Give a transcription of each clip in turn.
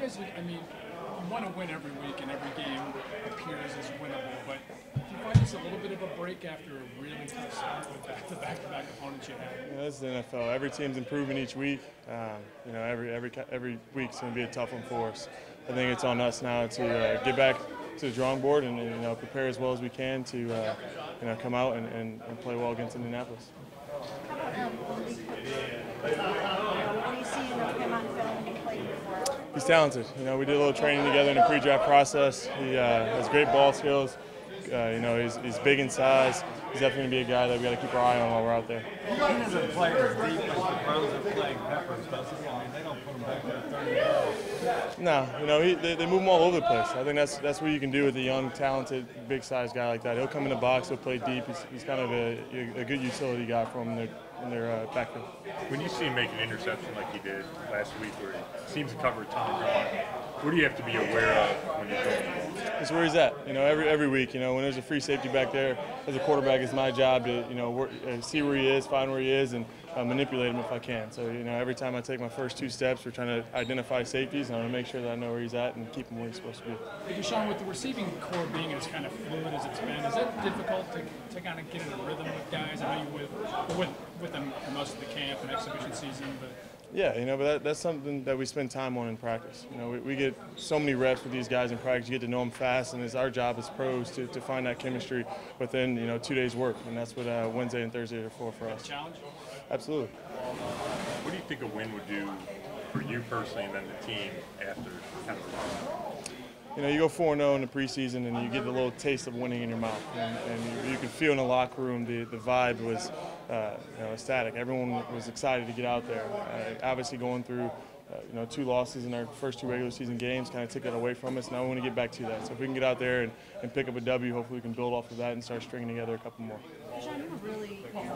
guys, I mean, you want to win every week, and every game appears as winnable, but do you find it's a little bit of a break after a really tough start with back-to-back opponents you had? You know, this is the NFL. Every team's improving each week. You know, every week's going to be a tough one for us. I think it's on us now to get back to the drawing board and you know, prepare as well as we can to you know, come out and play well against Indianapolis. How about what do you see in him on film when you played before? He's talented. You know, we did a little training together in the pre-draft process. He has great ball skills. You know, he's big in size. He's definitely going to be a guy that we got to keep our eye on while we're out there. He doesn't play as deep as the Browns are playing Peppers, does he? I mean, they don't put him back there 30 yards. No, you know, they move him all over the place. I think that's what you can do with a young, talented, big-sized guy like that. He'll come in the box, he'll play deep. He's kind of a good utility guy for them in their backfield. When you see him make an interception like he did last week, where he seems to cover a ton of ground, what do you have to be aware of when you're going? That's where he's at. You know, every week. You know, when there's a free safety back there, as a quarterback, it's my job to see where he is, find where he is, and manipulate him if I can. So you know, every time I take my first two steps, we're trying to identify safeties, and I want to make sure that I know where he's at and keep him where he's supposed to be. Hey, DeShone, with the receiving core being as kind of fluid as it's been, is that difficult to kind of get in a rhythm with guys? I know you with them for most of the camp and exhibition season, but. Yeah, you know, but that's something that we spend time on in practice. You know, we get so many reps with these guys in practice. You get to know them fast, and it's our job as pros to find that chemistry within 2 days' work, and that's what Wednesday and Thursday are for us. Challenge? Absolutely. What do you think a win would do for you personally and then the team after kind of? You know, you go 4-0 in the preseason, and you get a little taste of winning in your mouth, and you can feel in the locker room the vibe was ecstatic. Everyone was excited to get out there. Obviously, going through 2 losses in our first 2 regular season games kind of took that away from us. Now we want to get back to that. So if we can get out there and pick up a W, hopefully we can build off of that and start stringing together a couple more. DeShone, you were really quite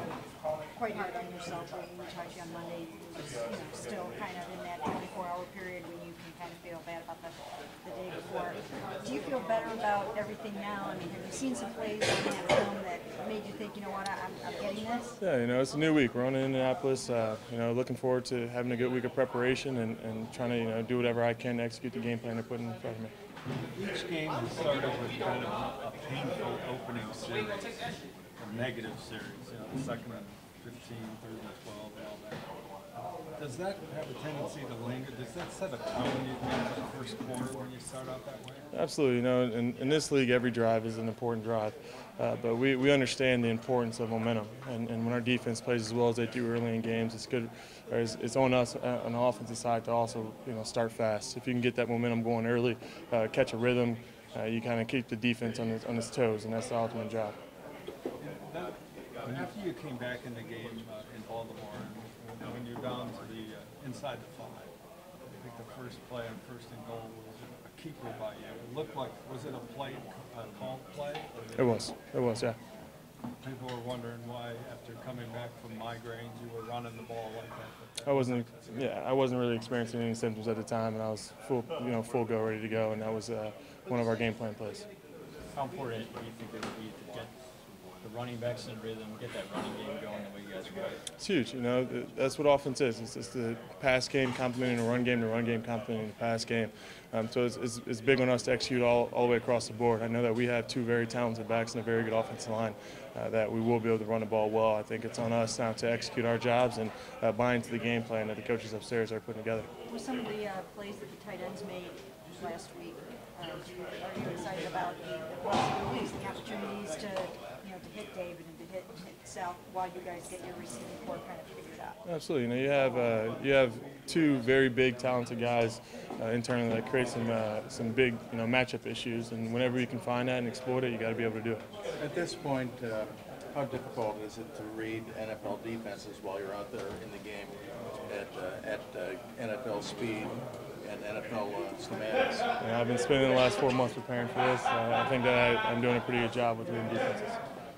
hard on yourself when we talked to you on Monday. You was still kind of in that 24-hour period when you can kind of feel bad about the day before. Do you feel better about everything now? I mean, have you seen some plays on that film that made you think, you know what, I'm getting this? Yeah, you know, it's a new week. We're on in Indianapolis. Looking forward to having a good week of preparation and trying to do whatever I can to execute the game plan they're putting in front of me. Each game has started with kind of a painful opening series, a negative series, the second and 15, third and 12, and all that. Does that have a tendency to linger? Does that set a tone, you think, for the first quarter when you start out that way? Absolutely. You know, in this league, every drive is an important drive. But we understand the importance of momentum. And when our defense plays as well as they do early in games, it's good. It's on us on the offensive side to also start fast. If you can get that momentum going early, catch a rhythm, you kind of keep the defense on its toes, and that's the ultimate job. After you came back in the game in Baltimore, and when you're down to the inside the 5, I think the first play on first and goal was a keeper by you. It looked like, was it a called play? It was, yeah. People were wondering why, after coming back from migraines, you were running the ball like that. I wasn't really experiencing any symptoms at the time, and I was full go, ready to go, and that was one of our game plan plays. How important do you think it would be to get the running backs in rhythm, get that running game going the way you guys are going? It's huge. You know, that's what offense is. It's the pass game complementing the run game complementing the pass game. So it's big on us to execute all the way across the board. I know that we have 2 very talented backs and a very good offensive line that we will be able to run the ball well. I think it's on us now to execute our jobs and buy into the game plan that the coaches upstairs are putting together. With some of the plays that the tight ends made last week, are you excited about the possibilities, the opportunities to hit David and to hit South while you guys get your receiving core kind of figured out? Absolutely. You know, you have 2 very big, talented guys internally that create some big matchup issues, and whenever you can find that and exploit it, you got to be able to do it. At this point, how difficult is it to read NFL defenses while you're out there in the game at NFL speed and NFL schematics? Yeah, I've been spending the last 4 months preparing for this. I think that I'm doing a pretty good job with reading defenses.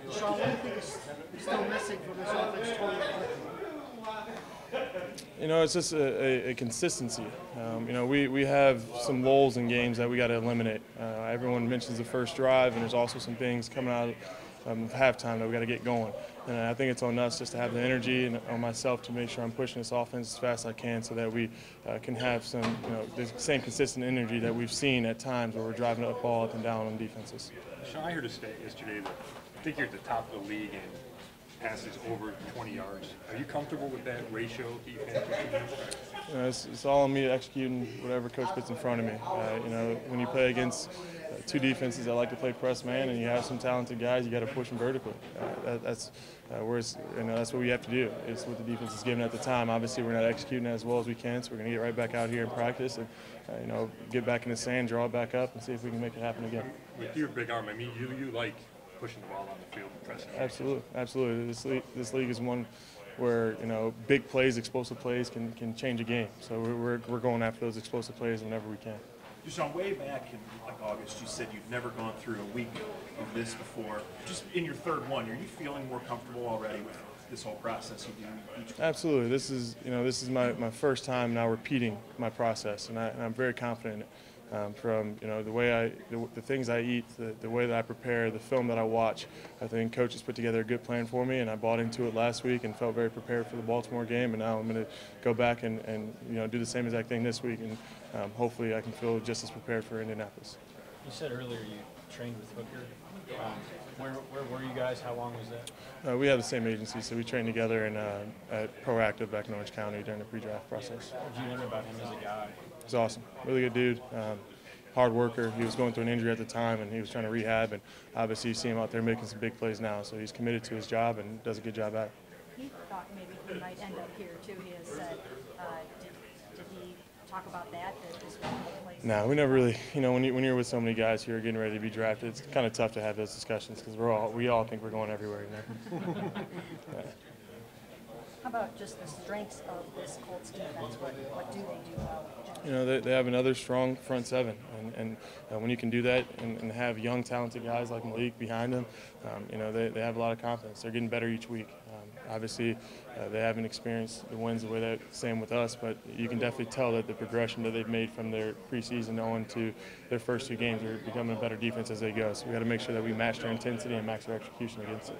DeShone, what do you think is still missing from this offense totally? You know, it's just a consistency. We have some lulls in games that we got to eliminate. Everyone mentions the first drive, and there's also some things coming out of halftime that we got to get going. And I think it's on us just to have the energy, and on myself to make sure I'm pushing this offense as fast as I can, so that we can have some, the same consistent energy that we've seen at times where we're driving the ball up and down on defenses. Sean, I heard a stat yesterday that I think you're at the top of the league in passes over 20 yards. Are you comfortable with that ratio defense? It's all on me executing whatever coach puts in front of me. When you play against two defenses that like to play press man, and you have some talented guys, you got to push them vertically. That's what we have to do. It's what the defense is given at the time. Obviously, we're not executing as well as we can, so we're going to get right back out here and practice, and get back in the sand, draw it back up, and see if we can make it happen again. With your big arm, I mean, you like pushing the ball on the field and pressing. Absolutely. This league is one where big plays, explosive plays can change a game. So we're going after those explosive plays whenever we can. DeShone, way back in August, you said you'd never gone through a week of this before. Just in your third one, are you feeling more comfortable already with this whole process you do each week? Absolutely. This is my first time now repeating my process, and I'm very confident in it. From the way the things I eat, the way that I prepare, the film that I watch, I think coach has put together a good plan for me, and I bought into it last week and felt very prepared for the Baltimore game. And now I'm going to go back and do the same exact thing this week, and hopefully I can feel just as prepared for Indianapolis. You said earlier you trained with Hooker. Where were you guys? How long was that? We have the same agency, so we trained together at Proactive back in Orange County during the pre-draft process. What did you learn about him as a guy? He's awesome. Really good dude. Hard worker. He was going through an injury at the time, and he was trying to rehab, and obviously you see him out there making some big plays now, so he's committed to his job and does a good job at it. He thought maybe he might end up here too, he has said. Did he talk about that this place? No, we never really, when you're with so many guys who are getting ready to be drafted, it's kind of tough to have those discussions because we all think we're going everywhere, Yeah. How about just the strengths of this Colts defense? What do they do well? They have another strong front seven, and when you can do that and have young, talented guys like Malik behind them, they have a lot of confidence. They're getting better each week. Obviously, they haven't experienced the wins the way that same with us, but you can definitely tell that the progression that they've made from their preseason on to their first two games are becoming a better defense as they go. So we got to make sure that we match their intensity and match their execution against it.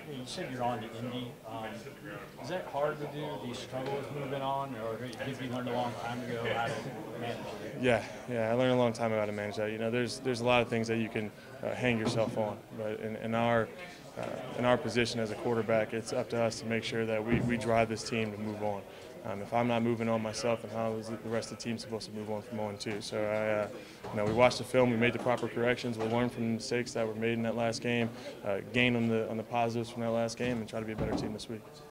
You said you're on to Indy. Is that hard to do? Do you struggle with moving on, or did you learn a long time ago how to manage it? Yeah, I learned a long time ago how to manage that. There's a lot of things that you can hang yourself on, but in our position as a quarterback, it's up to us to make sure that we drive this team to move on. If I'm not moving on myself, then how is the rest of the team supposed to move on from 0-2? So we watched the film, we made the proper corrections, we'll learn from the mistakes that were made in that last game, gain on the positives from that last game, and try to be a better team this week.